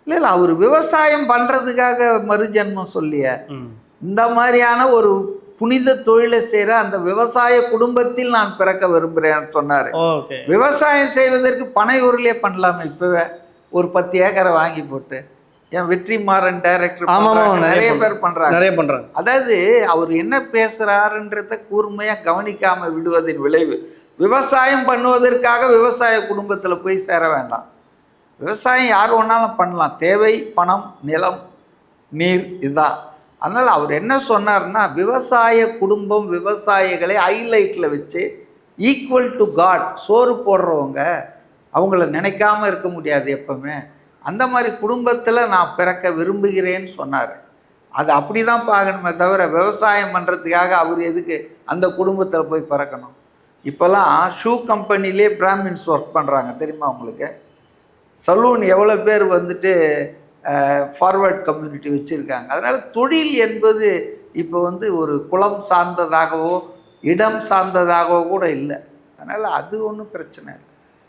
இல்லை இல்லை, அவர் விவசாயம் பண்ணுறதுக்காக மறுஜன்மம் சொல்லிய இந்த மாதிரியான ஒரு புனித தொழிலை செய்கிற அந்த விவசாய குடும்பத்தில் நான் பிறக்க விரும்புகிறேன்னு சொன்னார். விவசாயம் செய்வதற்கு பனையூர்லேயே பண்ணலாமே இப்போவே, ஒரு 10 ஏக்கரை வாங்கி போட்டு. என் வெற்றிமாறன் டைரக்டர் நிறைய பேர் பண்றாங்க. அதாவது அவர் என்ன பேசுறாருன்றத கூர்மையாக கவனிக்காம விடுவதின் விளைவு. விவசாயம் பண்ணுவதற்காக விவசாய குடும்பத்தில் போய் சேர வேண்டாம். விவசாயம் யார் வேணாலும் பண்ணலாம், தேவை பணம் நிலம் நீர் இதுதான். அதனால் அவர் என்ன சொன்னார்னா, விவசாய குடும்பம் விவசாயிகளை ஹைலைட்டில் வச்சு ஈக்குவல் டு காட், சோறு போடுறவங்க அவங்கள நினைக்காம இருக்க முடியாது எப்பவுமே, அந்த மாதிரி குடும்பத்தில் நான் பிறக்க விரும்புகிறேன்னு சொன்னார். அது அப்படி தான் பார்க்கணுமே தவிர விவசாயம் பண்ணுறதுக்காக அவர் எதுக்கு அந்த குடும்பத்தில் போய் பிறக்கணும். இப்போல்லாம் ஷூ கம்பெனிலே பிராமின்ஸ் ஒர்க் பண்ணுறாங்க தெரியுமா உங்களுக்கு? சலூன் எவ்வளோ பேர் வந்துட்டு ஃபார்வர்ட் கம்யூனிட்டி வச்சுருக்காங்க. அதனால் தொழில் என்பது இப்போ ஒரு குலம் சார்ந்ததாகவோ இடம் சார்ந்ததாகவோ கூட இல்லை. அதனால் அது ஒன்றும் பிரச்சனை இல்லை.